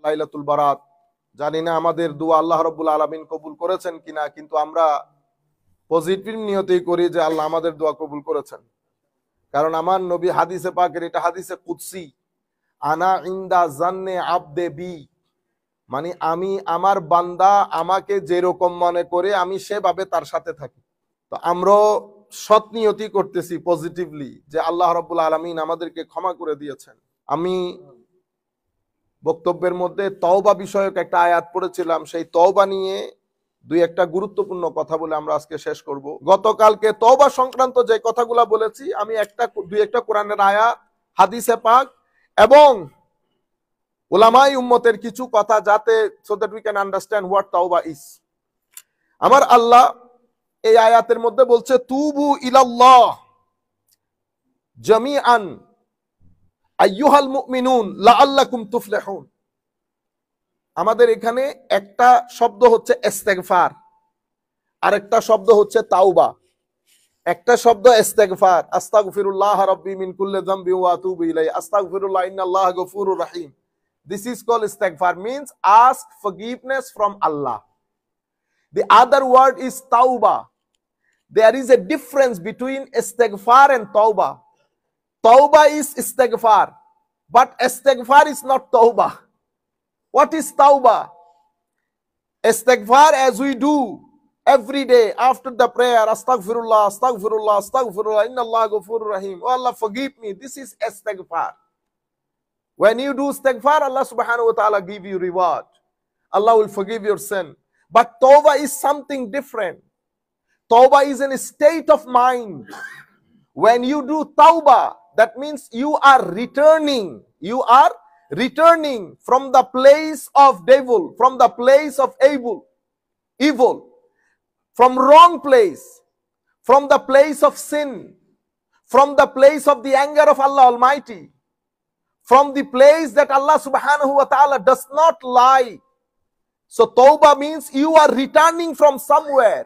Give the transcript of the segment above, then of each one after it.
লাইলাতুল বারাত। জানি না আমাদের দোয়া আল্লাহ রাব্বুল আলামিন কবুল করেছেন কিনা, কিন্তু আমরা পজিটিভ নিয়তেই করি যে আল্লাহ আমাদের দোয়া কবুল করেছেন। কারণ আমার নবী হাদিসে পাকের, এটা হাদিসে কুদসি, আনা ইনদা জান্নে আবদে বি, মানে আমি আমার বান্দা আমাকে যেরকম মনে করে আমি সেভাবে তার সাথে থাকি। তো আমরাও সৎ নিয়তি করতেছি পজিটিভলি যে আল্লাহ রাব্বুল আলামিন আমাদেরকে ক্ষমা করে দিয়েছেন। আমি বক্তব্যের মধ্যে তওবা বিষয়ক একটা আয়াত পড়েছিলাম, সেই তওবা নিয়ে দুই একটা গুরুত্বপূর্ণ কথা বলে আমরা আজকে শেষ করব। গতকালকে তওবা সংক্রান্ত যে কথাগুলো বলেছি, আমি দুই একটা কোরআনের আয়াত, হাদিসে পাক এবং উলামাই উম্মতের কিছু কথা, যাতে so that we can understand what তাওবা ইজ। আমার আল্লাহ এই আয়াতের মধ্যে বলছে, তুবু ইলাল্লাহ জামিআন আইয়ুহাল মুমিনুন লাআল্লাকুম তুফলিহুন। আমাদের এখানে একটা শব্দ হচ্ছে ইস্তেগফার, আর একটা শব্দ হচ্ছে তাওবা। একটা শব্দ ইস্তেগফার, আস্তাগফিরুল্লাহ রাব্বি মিন কুল্লি যামবি ওয়া আতুবু ইলাইহি, আস্তাগফিরুল্লাহ ইন্নাল্লাহা গফুরুর রহিম। This is called istighfar, means ask forgiveness from Allah. The other word is tauba. There is a difference between istighfar and tauba. Tauba is istighfar, but istighfar is not tauba. What is tauba? Istighfar, as we do every day after the prayer, astaghfirullah, astaghfirullah, astaghfirullah, innallaha ghafurur rahim. Oh Allah, forgive me. This is istighfar. When you do istighfar, Allah subhanahu wa ta'ala give you reward. Allah will forgive your sin. But tawbah is something different. Tawbah is in a state of mind. When you do tawbah, that means you are returning. You are returning from the place of devil, from the place of evil, from wrong place, from the place of sin, from the place of the anger of Allah Almighty, from the place that Allah subhanahu wa ta'ala does not lie. So tawbah means you are returning from somewhere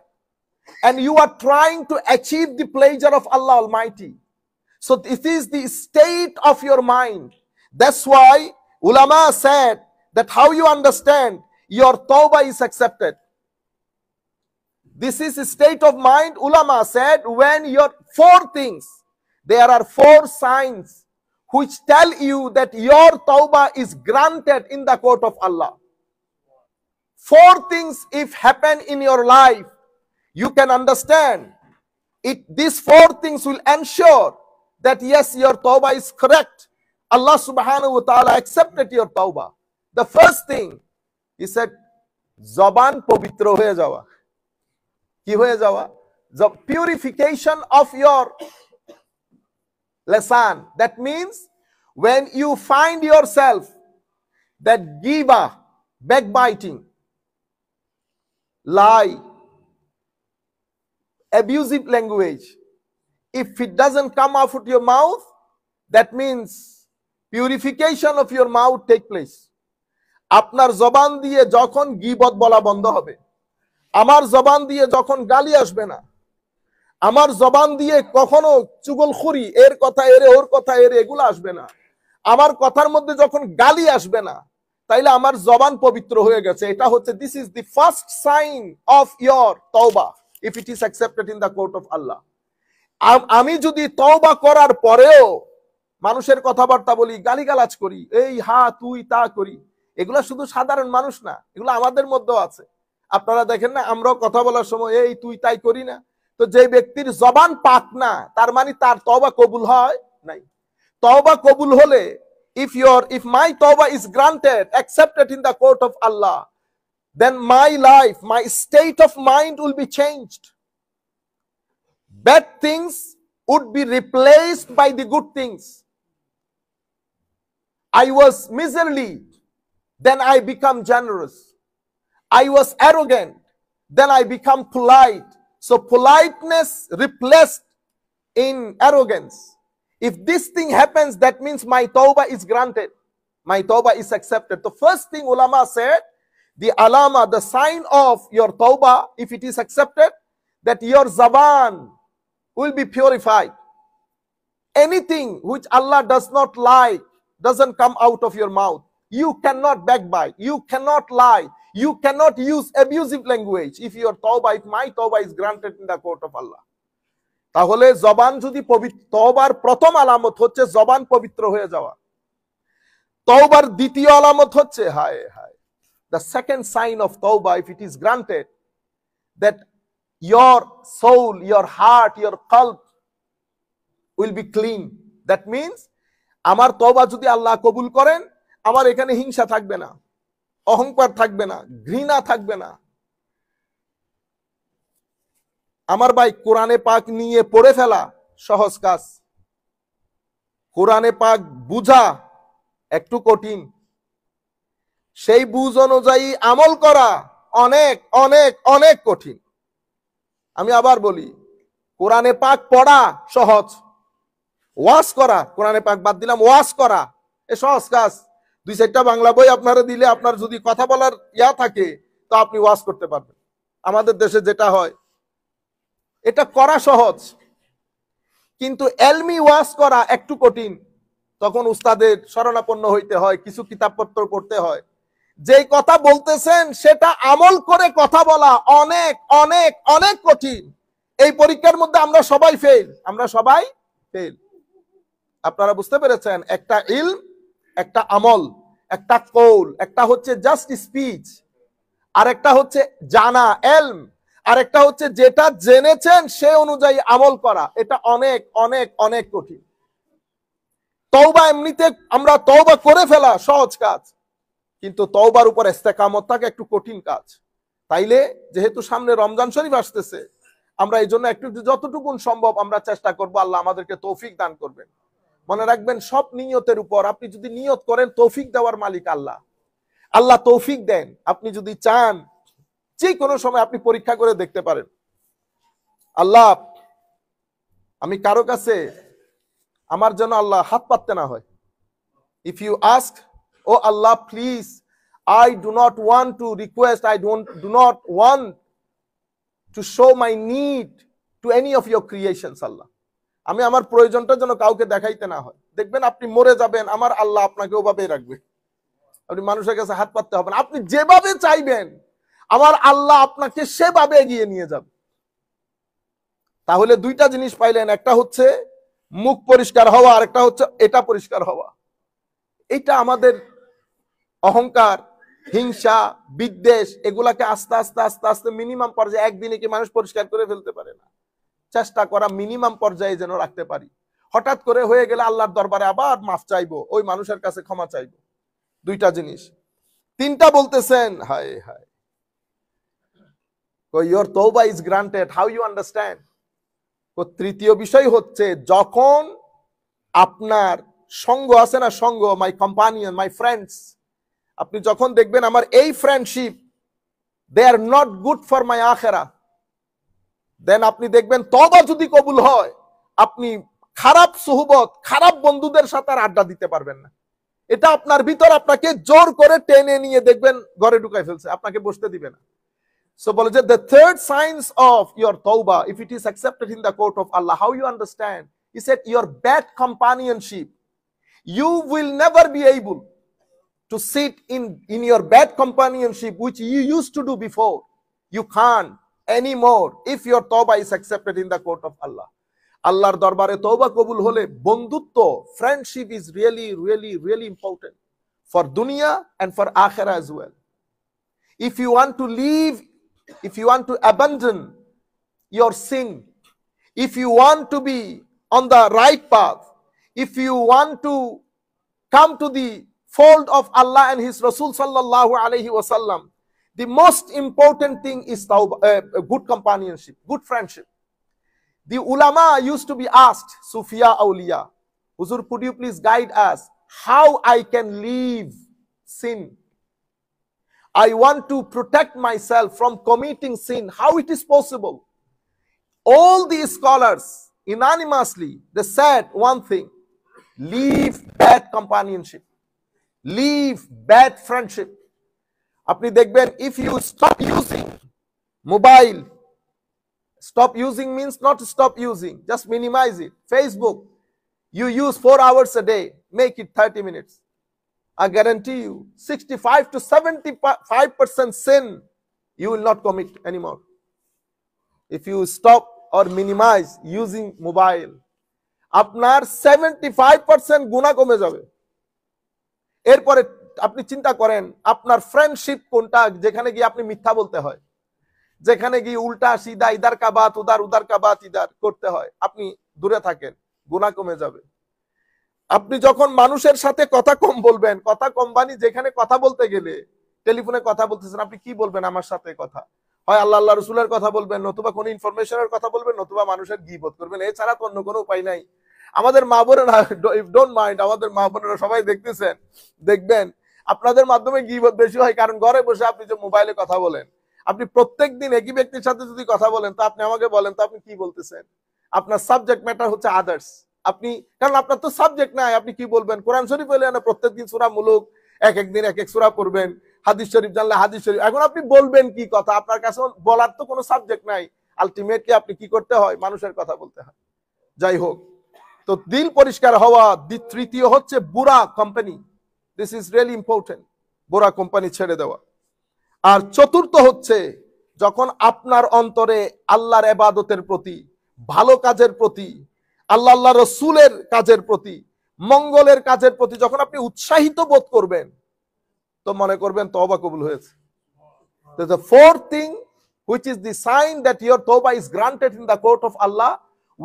and you are trying to achieve the pleasure of Allah Almighty. So it is the state of your mind. That's why ulama said that how you understand your tawbah is accepted. This is a state of mind. Ulama said when your four things, there are four signs which tell you that your tawbah is granted in the court of Allah. Four things if happen in your life, you can understand it. These four things will ensure that yes, your tawbah is correct. Allah subhanahu wa ta'ala accepted your tawbah. The first thing, he said, জবান পবিত্র হয়ে যাওয়া। কি হয়ে যাওয়া? The purification of your lisan. That means when you find yourself that giba, backbiting, lie, abusive language, if it doesn't come out of your mouth, that means purification of your mouth take place. আপনার জবান দিয়ে যখন গীবত বলা বন্ধ হবে, আমার জবান দিয়ে যখন গালি আসবে না, আমার জবান দিয়ে কখনো চুগলখুরি, এর কথা এর, ওর কথা এর, এগুলো আসবে না, আমার কথার মধ্যে যখন গালি আসবে না, তাইলে আমার জবান পবিত্র হয়ে গেছে। এটা হচ্ছে, this is the first sign of your তওবা if it is accepted in the court of Allah. আমি যদি তওবা করার পরেও মানুষের কথাবার্তা বলি, গালিগালাজ করি, এই হা তুই তা করি, এগুলা শুধু সাধারণ মানুষ না, এগুলো আমাদের মধ্যেও আছে। আপনারা দেখেন না, আমরাও কথা বলার সময় এই তুই তাই করি না। তো যে ব্যক্তির জবান পাক না, তার মানে তার তওবা কবুল হয় নাই। তওবা কবুল হলে, if my tawbah is granted, accepted in the court of Allah, then my life, my state of mind will be changed. Bad things would be replaced by the good things. I was miserly, then I become generous. I was arrogant, then I become polite. So politeness replaced in arrogance. If this thing happens, that means my tawbah is granted. My tawbah is accepted. The first thing ulama said, the alama, the sign of your tawbah, if it is accepted, that your zaban will be purified. Anything which Allah does not like doesn't come out of your mouth. You cannot backbite. You cannot lie. You cannot use abusive language. If your tawbah, if my tawbah is granted in the court of Allah. তাহলে জবান যদি পবিত্র, তওবার প্রথম আলামত হচ্ছে জবান পবিত্র হয়ে যাওয়া। তওবার দ্বিতীয় আলামত হচ্ছে হায় হায়, the second sign of tawbah, if it is granted, that your soul, your heart, your qalb will be clean. That means আমার তওবা যদি আল্লাহ কবুল করেন, আমার এখানে হিংসা থাকবে না, অহংকার থাকবে না, ঘৃণা থাকবে না। আমার ভাই, কোরআনে পাক নিয়ে পড়ে ফেলা সহজ কাজ, কোরআনে পাক বুঝা একটু কঠিন, সেই বুঝ অনুযায়ী আমল করা অনেক অনেক অনেক কঠিন। আমি আবার বলি, কোরআনে পাক পড়া সহজ, ওয়াজ করা, কোরআনে পাক বাদ দিলাম, ওয়াজ করা এ সহজ কাজ। 2-4টা বাংলা বই আপনারা দিলে, আপনার যদি কথা বলার ইয়া থাকে তো আপনি ওয়াজ করতে পারবেন। আমাদের দেশে যেটা হয়, এটা করা সহজ, কিন্তু এলমি ওয়াজ করা একটু কঠিন। তখন উস্তাদের শরণাপন্ন হইতে হয়, কিছু কিতাবপত্র পড়তে হয়। যেই কথা বলতেছেন সেটা আমল করে কথা বলা অনেক অনেক অনেক কঠিন। এই পরীক্ষার মধ্যে আমরা সবাই ফেল, আমরা সবাই ফেল। আপনারা বুঝতে পেরেছেন? একটা ইলম, একটা আমল, একটা কৌল, একটা হচ্ছে জাস্ট স্পিচ, আর একটা হচ্ছে জানা এলম, আর একটা হচ্ছে যেটা জেনেছেন সে অনুযায়ী আমল করা। এটা অনেক অনেক অনেক কঠিন। তওবা এমনিতে আমরা তওবা করে ফেলা সহজ কাজ, কিন্তু তওবার উপর ইস্তেকামত থাকা একটু কঠিন কাজ। তাইলে যেহেতু সামনে রমজান শরীফ আসতেছে, আমরা এই জন্য একটু যতটুকু সম্ভব আমরা চেষ্টা করব, আল্লাহ আমাদেরকে তৌফিক দান করবেন। মনে রাখবেন, সব নিয়তের উপর, আপনি যদি নিয়ত করেন, তৌফিক দেওয়ার মালিক আল্লাহ, আল্লাহ তৌফিক দেন। আপনি যদি চান, যে কোনো সময় আপনি পরীক্ষা করে দেখতে পারেন, আল্লাহ আমি কারো কাছে আমার জন্য আল্লাহ হাত পাততে না হয়। If you ask, O Allah please, I do not want to request, I do not want to show my need to any of your creations, আল্লাহ আমি আমার প্রয়োজনটা যেন কাউকে দেখাইতে না হয়। দেখবেন আপনি মরে যাবেন, আমার আল্লাহ আপনাকে ওভাবেই রাখবে। আপনি মানুষের কাছে হাত পাততে হবে না, আপনি যেভাবে চাইবেন আমার আল্লাহ আপনাকে সেভাবে এগিয়ে নিয়ে যাবে। তাহলে 2টা জিনিস পাইলেন, একটা হচ্ছে মুখ পরিষ্কার হওয়া, আর একটা হচ্ছে এটা পরিষ্কার হওয়া। এটা আমাদের অহংকার, হিংসা, বিদ্বেষ, এগুলাকে আস্তে আস্তে আস্তে আস্তে মিনিমাম পর্যায়ে, একদিনে কি মানুষ পরিষ্কার করে ফেলতে পারে না। চেষ্টা করা মিনিমাম পর্যায়ে যেন রাখতে পারি। হঠাৎ করে হয়ে গেলে আল্লাহর দরবারে আবার মাফ চাইবো, ওই মানুষের কাছে ক্ষমা চাইবো। 2টা জিনিস। 3টা বলতেছেন, হায় হায়, your tawbah is granted, how you understand? তো তৃতীয় বিষয় হচ্ছে, যখন আপনার সঙ্গ আছে না, সঙ্গ, মাই কম্পানিয়ন, মাই ফ্রেন্ডস, আপনি যখন দেখবেন আমার এই friendship, they are not good for my আখিরা, দেন আপনি দেখবেন তওবা যদি কবুল হয়, আপনি খারাপ সুহবত, খারাপ বন্ধুদের সাথে আর আড্ডা দিতে পারবেন না। এটা আপনার ভিতর আপনাকে জোর করে টেনে নিয়ে দেখবেন ঘরে ঢুকাই ফেলছে, আপনাকে বসতে দিবে না। So বলে যে the third signs of your tawbah, if it is accepted in the court of Allah, how you understand? He said your bad companionship. You will never be able to sit in your bad companionship which you used to do before. You can't anymore if your tawbah is accepted in the court of Allah. আল্লাহর দরবারে তওবা কবুল হলে বন্ধুত্ব, friendship is really really really important for dunya and for akhirah as well. If you want to leave, if you want to abandon your sin, if you want to be on the right path, if you want to come to the fold of Allah and His Rasul sallallahu alaihi wasallam, the most important thing is good companionship, good friendship. The ulama used to be asked, Sufiya Awliya, Huzur, could you please guide us how I can leave sin? I want to protect myself from committing sin. How it is possible? All these scholars unanimously, they said one thing: leave bad companionship, leave bad friendship. আপনি দেখবেন, if you stop using mobile, stop using means not stop using, just minimize it. Facebook, you use 4 hours a day, make it 30 minutes. I guarantee you, 65 to 75% sin you will not commit anymore. If you stop or minimize using mobile, আপনার 75% গুনাহ কমে যাবে। এরপরে আপনি চিন্তা করেন আপনার friendship কোনটা যেখানে গিয়ে আপনি মিথ্যা বলতে হয়, যেখানে গিয়ে উল্টা সিধা ইদার কা বাত উদার, উদার কা বাত ইদার করতে হয়, আপনি দূরে থাকেন, গুনাহ কমে যাবে। আপনি যখন মানুষের সাথে কথা কম বলবেন, কথা কম বানি, যেখানে কথা বলতে গেলে টেলিফোনে কথা বলতেছেন, আপনি কি বলবেন আমার সাথে কথা? হয় আল্লাহ আল্লাহ রসুলের কথা বলবেন, নতুবা কোনো ইনফরমেশনের কথা বলবেন, নতুবা মানুষের গীবত করবেন, এছাড়া তো অন্য কোনো উপায় নাই। আমাদের মা বোনেরা, ডোন্ট মাইন্ড, আমাদের মা বোনেরা সবাই দেখতেছেন, দেখবেন আপনাদের মাধ্যমে গীবত বেশি হয়, কারণ ঘরে বসে আপনি যে মোবাইলে কথা বলেন, আপনি প্রত্যেকদিন একই ব্যক্তির সাথে যদি কথা বলেন, তো আপনি আমাকে বলেন তো আপনি কি বলতেছেন? আপনার সাবজেক্ট ম্যাটার হচ্ছে আদার্স। আপনি, কারণ আপনার তো সাবজেক্ট নাই, আপনি কি বলবেন? কোরআন শরীফ হলে না প্রত্যেকদিন সূরা মুলুক, এক একদিন এক এক সূরা পড়বেন, হাদিস শরীফ জানলে হাদিস শরীফ। এখন আপনি বলবেন কি কথা? আপনার কাছে বলার তো কোনো সাবজেক্ট নাই। আলটিমেটলি আপনি কি করতে হয়? মানুষের কথা বলতে হয়। যাই হোক, তো দিল পরিষ্কার হওয়া। তৃতীয় হচ্ছে বুরা company. This is really important, বুরা কোম্পানি ছেড়ে দেওয়া। আর চতুর্থ হচ্ছে যখন আপনার অন্তরে আল্লাহর ইবাদতের প্রতি, ভালো কাজের প্রতি, আল্লাহ আল্লাহ রসুলের কাজের প্রতি, মঙ্গলের কাজের প্রতি যখন আপনি উৎসাহিত বোধ করবেন, তো মনে করবেন তওবা কবুল হয়েছে। The fourth thing, which is the sign that your tawbah is granted in the court of Allah,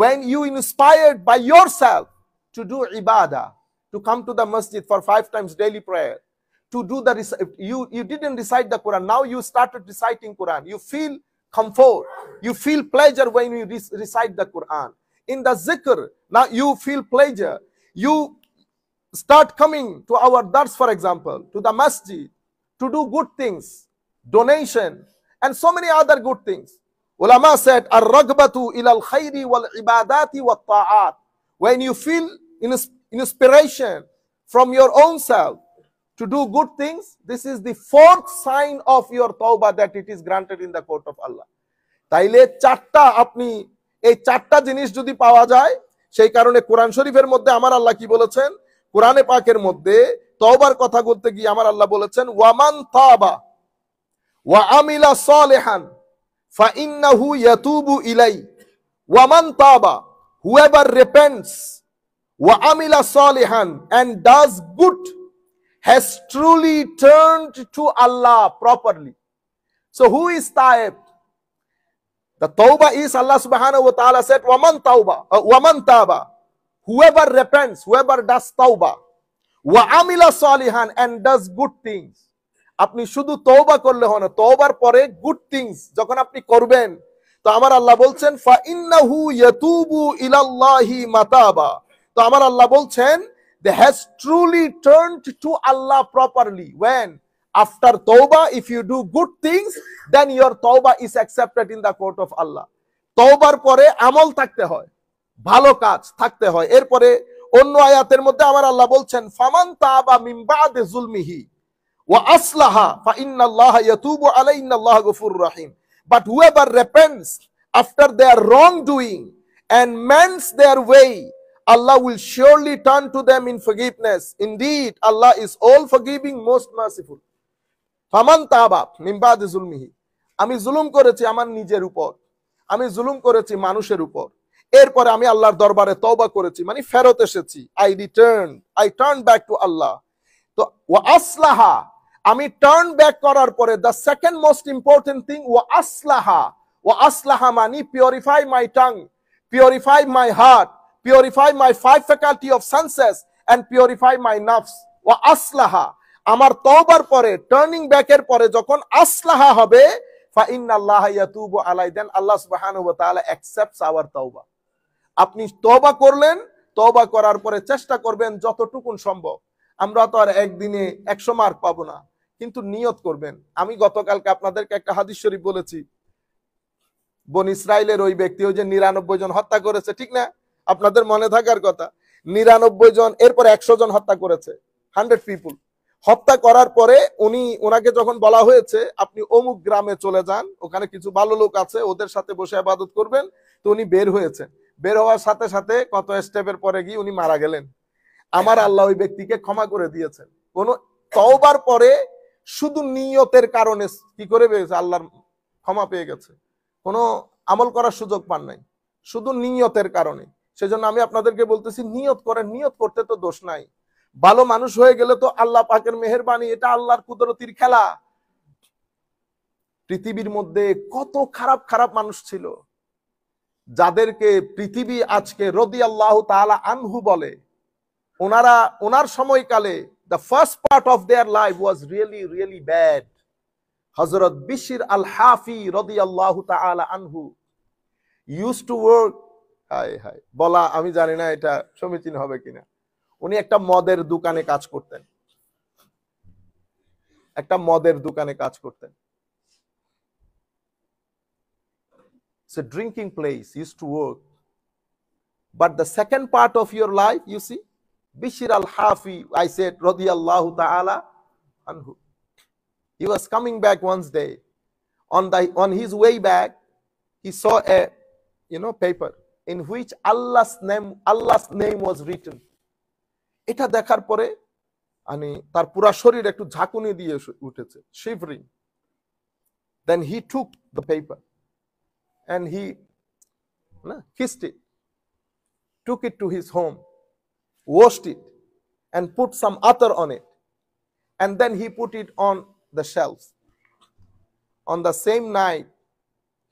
when you inspired by yourself to do ibadah, to come to the masjid for 5 times daily prayer, to do the you didn't recite the Quran, now you started reciting Quran, you feel comfort, you feel pleasure when you recite the Quran. In the zikr, now you feel pleasure, you start coming to our dars, for example, to the masjid, to do good things, donation, and so many other good things. Ulama said, ar-ragbatu ila al-khayri wal-ibadati wat-ta'at. When you feel inspiration from your own self to do good things, this is the fourth sign of your tawbah, that it is granted in the court of Allah. তাইলে চারটা, আপনি এই চারটা জিনিস যদি পাওয়া যায়, সেই কারণে কোরআন শরীফের মধ্যে আমার আল্লাহ কি বলেছেন? কোরআনে পাকের মধ্যে তওবার কথা বলতে গিয়ে আমার আল্লাহ বলেছেন, ওয়ামান তাবা ওয়া আমিলা সালিহান ফাইন্নাহু ইয়াতুবু ইলাই। ওয়ামান তাবা, whoever repents, wa amila salihan, and does good, has truly turned to Allah properly. So who is taib? The tawbah is, Allah subhanahu wa ta'ala said, waman taba, whoever repents, whoever does tawbah, wa amila salihan, and does good things. আপনি শুধু তওবা করলে হয় না, তওবার পরে good things যখন আপনি করবেন, তো আমার আল্লাহ বলছেন ফা ইন্নাহু ইয়াতুবু ইলাল্লাহি মাতাবা। তো আমার আল্লাহ বলছেন, they has truly turned to Allah properly. When? After tawbah, if you do good things, then your tawbah is accepted in the court of Allah. তওবার পরে আমল থাকতে হয়, ভালো কাজ থাকতে হয়। এরপরে অন্য আয়াতের মধ্যে আমার আল্লাহ বলছেন, ফামান তাবা মিন বাদি যুলমিহি ওয়া আসলাহা ফা ইন্নাল্লাহা ইয়াতুবু আলাইহি ইন্নাল্লাহা গফুরুর রহিম। But whoever repents after their wrongdoing and mends their way, Allah will surely turn to them in forgiveness. Indeed, Allah is all forgiving, most merciful. ফামান তাবা মিন বাদি যুলমিহি, আমি জুলুম করেছি আমার নিজের উপর, আমি জুলুম করেছি মানুষের উপর, এরপরে আমি আল্লাহর দরবারে তওবা করেছি, মানে ফেরত এসেছি, I turn back to Allah. তো ওয়া আসলাহা, আমি টার্ন ব্যাক করার পরে, the second most important thing, ওয়া আসলাহা মানে purify my tongue, purify my heart, purify my 5 faculty of senses, and purify my নাফস। ওয়া আসলাহা, আমার তওবার পরে, টার্নিং ব্যাকের পরে যখন আসলাহা হবে, ফা ইন্নাল্লাহা ইয়াতুবু আলাই, দেন আল্লাহ সুবহানাহু ওয়া তাআলা অ্যাকসেপ্টস আওয়ার তওবা। আপনি তওবা করলেন, তওবা করার পরে চেষ্টা করবেন যতটুকুন সম্ভব, আমরা তো আর একদিনে 100 মার্ক পাবো না, কিন্তু নিয়ত করবেন। আমি গতকালকে আপনাদেরকে একটা হাদিস শরীফ বলেছি, বনি ইসরাইলের ওই ব্যক্তি, ওই যে 99 জন হত্যা করেছে, ঠিক না? আপনাদের মনে থাকার কথা, 99 জন, এরপর 100 জন হত্যা করেছে, 100 পিপল হত্যা করার পরে ওনাকে যখন বলা হয়েছে আপনি অমুক গ্রামে চলে যান, ওখানে কিছু ভালো লোক আছে, ওদের সাথে বসে ইবাদত করবেন, তো উনি বের হয়েছেন। বের হওয়ার সাথে সাথে কত স্টেপের পরে গিয়ে উনি মারা গেলেন। আমার আল্লাহ ওই ব্যক্তিকে ক্ষমা করে দিয়েছেন। কোন তওবার পরে শুধু নিয়তের কারণে কি করে পেয়েছে, আল্লাহর ক্ষমা পেয়ে গেছে, কোনো আমল করার সুযোগ পান নাই, শুধু নিয়তের কারণে। সেজন্য আমি আপনাদেরকে বলতেছি, নিয়ত করেন, নিয়ত করতে তো দোষ নাই। ভালো মানুষ হয়ে গেলে তো আল্লাহ পাকের মেহেরবানি, এটা আল্লাহর কুদরতির খেলা। পৃথিবীর মধ্যে কত খারাপ খারাপ মানুষ ছিল, যাদেরকে পৃথিবী আজকে রাদিয়াল্লাহু তাআলা আনহু বলে। ওনার সময়কালে the first part of their life was really really bad. হযরত বিশর আল হাফি রাদিয়াল্লাহু তাআলা আনহু used to work, বলা আমি জানি না এটা সমীচীন হবে কিনা, উনি একটা মদের দোকানে কাজ করতেন, একটা মদের দোকানে কাজ করতেন। It's a drinking place, used to work. But the second part of your life, you see, Bishr al-Hafi, I said, radiyallahu ta'ala anhu. He was coming back one day. On his way back, he saw a paper in which Allah's name was written. এটা দেখার পরে তার পুরো শরীর একটু ঝাঁকুনি দিয়ে উঠেছে, shivering. Then he took the paper and he kissed it, took it to his home, washed it, and put some attar on it, and then he put it on the shelves. On the same night,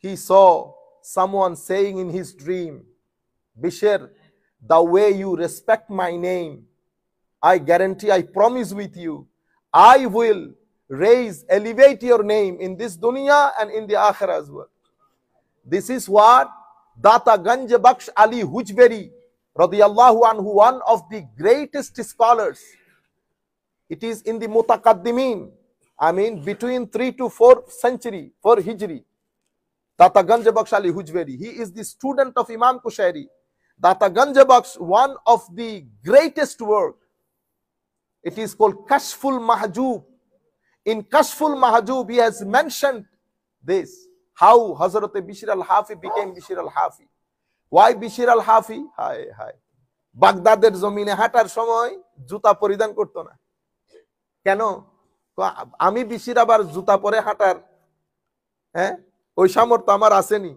he saw someone saying in his dream, Bishr, the way you respect my name, I guarantee, I promise with you, I will elevate your name in this dunya and in the akhirah as well. This is what Data Ganj Baksh Ali Hujberi radiyallahu anhu, one of the greatest scholars. It is in the Mutaqaddimin, between 3 to 4th century, 4 Hijri. Data Ganj Baksh Ali Hujberi, he is the student of Imam Kushairi. Data Ganj Baksh, one of the greatest work, it is called Kashful Mahjub. In Kashful Mahjub, he has mentioned this, how Hazrat Bishr al-Hafi became Bishr al-Hafi. Why Bishr al-Hafi? বাগদাদের জমিনে হাঁটার সময় জুতা পরিধান করতো না কেন? আমি বিশির আবার জুতা পরে হাঁটার ওই সামর্থ্য আমার আসেনি।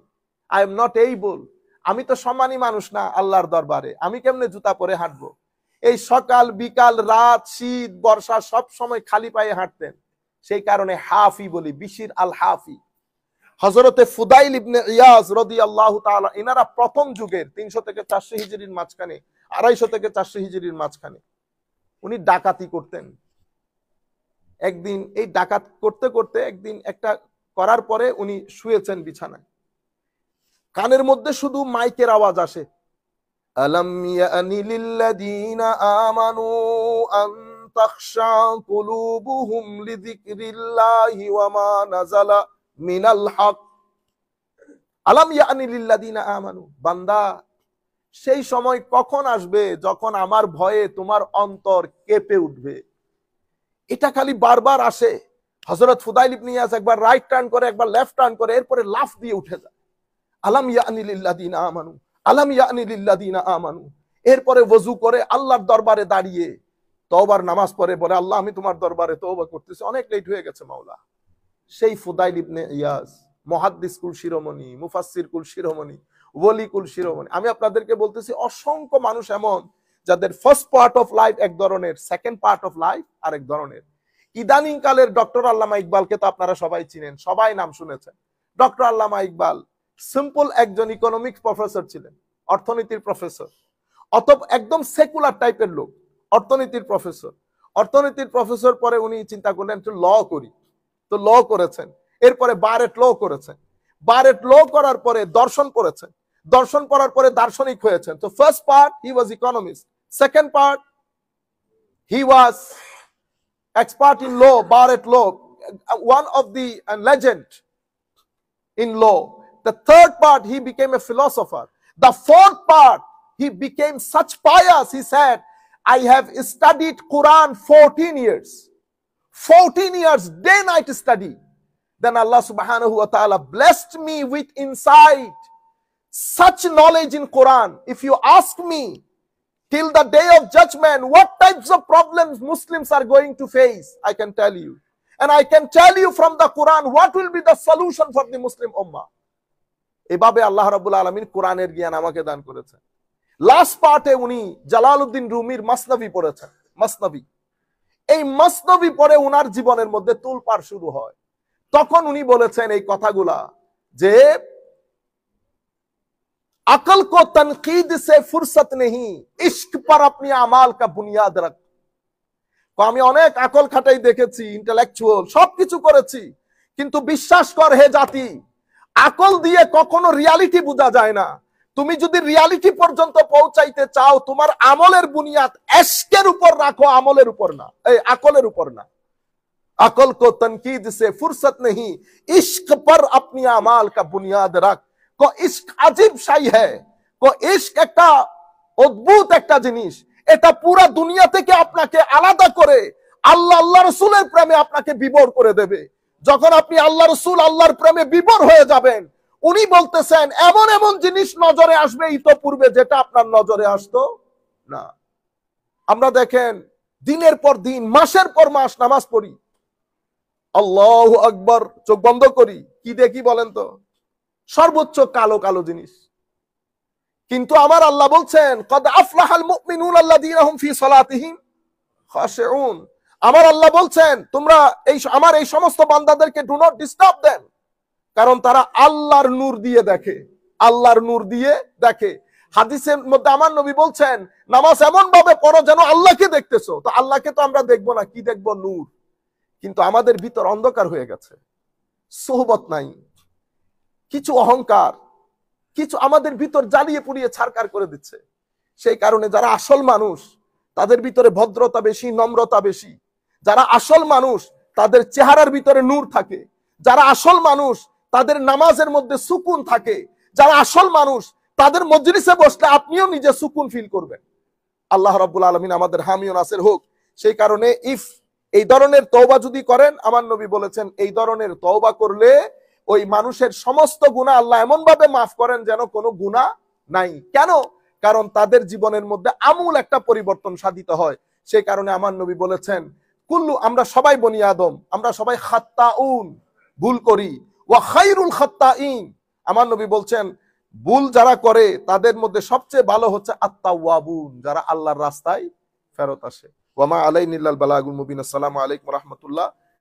আই এম নট এইবল, আমি তো সম্মানী মানুষ না আল্লাহর দরবারে, আমি কেমনে জুতা পরে হাঁটবো? এই সকাল বিকাল রাত শীত বর্ষা সব সময় খালি পায়ে হাঁটতেন, সেই কারণে হাফি বলি, বিশির আল হাফি। হযরতে ফুদাইল ইবনে ইয়াজ রাদিয়াল্লাহু তাআলা, ইনারা প্রথম যুগের 300 থেকে 400 হিজরির মাঝখানে, 250 থেকে 400 হিজরির মাঝখানে উনি ডাকাতি করতেন। একদিন এই ডাকাত করতে করতে একদিন একটা করার পরে উনি শুয়েছেন বিছানায়, কানের মধ্যে শুধু মাইকের আওয়াজ আসে, আলাম ইয়ানি লিল্লাযীনা আমানু আন তাখশা কুলুবুহুম লিযিকরিল্লাহি ওয়া মা নাযালা মিনাল হক। আলাম ইয়ানি লিল্লাযীনা আমানু, বান্দা সেই সময় কখন আসবে যখন আমার ভয়ে তোমার অন্তর কেঁপে উঠবে। এটা খালি বারবার আসে। হযরত ফুদাইল ইবনে ইয়াজ একবার রাইট টার্ন করে, একবার লেফট টার্ন করে, এরপরে লাফ দিয়ে উঠে যায়, আলাম ইয়ানি লিল্লাযীনা আমানু, আলাম ইয়ানি লিল্লাযীনা আমানু। এরপরে ওযু করে আল্লাহর দরবারে দাঁড়িয়ে তওবার নামাজ পড়ে, বলে আল্লাহ আমি তোমার দরবারে তওবা করতেছি, অনেক লেট হয়ে গেছে মাওলা। সেই ফুদাইল ইবনে ইয়াজ মুহাদ্দিস কুল শিরোমণি, মুফাসসির কুল শিরোমণি, ওলি কুল শিরোমণি। আমি আপনাদেরকে বলতেছি, অসংখ্য মানুষ এমন যাদের ফার্স্ট পার্ট অফ লাইফ এক ধরনের, সেকেন্ড পার্ট অফ লাইফ আরেক ধরনের। ইদানিং কালের ডক্টর আল্লামা ইকবালকে তো আপনারা সবাই চিনেন, সবাই নাম শুনেছেন। ডক্টর আল্লামা ইকবাল সিম্পল একজন ইকোনমিক্স প্রফেসর ছিলেন, অর্থনীতির প্রফেসর, একদম সেকুলার টাইপের লোক, অর্থনীতির প্রফেসর। অর্থনীতির প্রফেসর পরে উনি চিন্তা করলেন একটু ল করি, তো ল করেছেন। এরপরে বারেট ল করেছেন, বারেট ল করার পরে দর্শন পড়েছেন, দর্শন পড়ার পরে দার্শনিক হয়েছেন। তো first part he was economist, second part he was expert in law, Barrett law, one of the legend in law. The third part, he became a philosopher. The fourth part, he became such pious, he said, I have studied Quran 14 years. 14 years, day night study. Then Allah subhanahu wa ta'ala blessed me with insight, such knowledge in Quran. If you ask me, till the day of judgment, what types of problems Muslims are going to face, I can tell you. And I can tell you from the Quran what will be the solution for the Muslim Ummah. এভাবে আল্লাহ রাব্বুল আলামিন কোরআনের জ্ঞান আমাকে দান করেছেন। Last পার্টে উনি জালালউদ্দিন রুমির মাসনবী পড়েছেন। মাসনবী, এই মাসনবী পড়ে উনার জীবনের মধ্যে তুলপাড় শুরু হয়। তখন উনি বলেছেন এই কথাগুলা যে अकल को तनकीद से फुर्सत नहीं, इश्क पर अपनी अमाल का बुनियाद रख। আমি অনেক আকল খাটাই দেখেছি, ইন্টেলেকচুয়াল সবকিছু করেছি, কিন্তু বিশ্বাস কর হে জাতি, আকল দিয়ে কখনো রিয়ালিটি বোঝা যায় না। তুমি যদি রিয়ালিটি পর্যন্ত পৌঁছাইতে চাও, তোমার আমলের বুনিয়াদ ইশকের উপর রাখো, আমলের উপর না, এই আকলের উপর না। अकल को तनकीद से फुर्सत नहीं, इश्क पर अपनी अमाल का बुनियाद रख। को इश्क अजीब शाई है, को इश्क একটা অদ্ভুত একটা জিনিস, এটা পুরা দুনিয়া থেকে আপনাকে আলাদা করে আল্লাহ আল্লাহ রাসূলের প্রেমে আপনাকে বিভোর করে দেবে। যখন আপনি আল্লাহ রাসূল আল্লাহর প্রেমে বিভোর হয়ে যাবেন, উনি বলতেছেন এমন এমন জিনিস নজরে আসবে ইতোপূর্বে যেটা আপনার নজরে আসতো না। আমরা দেখেন দিনের পর দিন, মাসের পর মাস নামাজ পড়ি, আল্লাহু আকবার, চোখ বন্ধ করি, কি দেখি বলেন তো? সর্বোচ্চ কালো কালো জিনিস। কিন্তু আমার আল্লাহ বলছেন কদ আফলাহাল মুমিনুন আল্লাযীনা হুম ফি সালাতিহিম খাশিউন। আমার আল্লাহ বলছেন তোমরা এই আমার এই সমস্ত বান্দাদেরকে ডু নট ডিস্টার্ব দেন, কারণ তারা আল্লাহর নূর দিয়ে দেখে, আল্লাহর নূর দিয়ে দেখে। হাদিসের মধ্যে আমার নবী বলছেন নামাজ এমন ভাবে পড়ো যেন আল্লাহকে দেখতেছো। তো আল্লাহকে তো আমরা দেখবো না, কি দেখবো? নূর। কিন্তু আমাদের ভিতর অন্ধকার হয়ে গেছে, সোহবত নাই, কিছু অহংকার, কিছু আমাদের ভিতর জ্বালিয়ে পুড়িয়ে ছারকার করে দিচ্ছে। সেই কারণে যারা আসল মানুষ তাদের ভিতরে ভদ্রতা বেশি, নম্রতা বেশি। যারা আসল মানুষ তাদের চেহারার ভিতরে নূর থাকে। যারা আসল মানুষ তাদের নামাজের মধ্যে সুকুন থাকে। যারা আসল মানুষ তাদের মজলিসে বসলে আপনিও নিজে সুকুন ফিল করবেন। আল্লাহ রাব্বুল আলামিন আমাদের হামি ও নাসির হোক। সেই কারণে এই ধরনের তওবা যদি করেন, আমার নবী বলেছেন এই ধরনের তওবা করলে ওই মানুষের সমস্ত গুনাহ আল্লাহ এমন ভাবে মাফ করেন যেন কোনো গুনাহ নাই। কেন? কারণ তাদের জীবনের মধ্যে আমূল একটা পরিবর্তন সাধিত হয়। সেই কারণে আমার নবী বলেছেন কুল্লু, আমরা সবাই বনি আদম, আমরা সবাই খাত্তাউন, ভুল করি। ওয়া খায়রুল খাত্তাইন, আমার নবী বলছেন ভুল যারা করে তাদের মধ্যে সবচেয়ে ভালো হচ্ছে আত-তাওয়াবুন, যারা আল্লাহর রাস্তায় ফেরত আসে। ওয়া মা আলাইনা ইল্লাল বালাগুল মুবিন। আসসালামু আলাইকুম ওয়া রাহমাতুল্লাহ।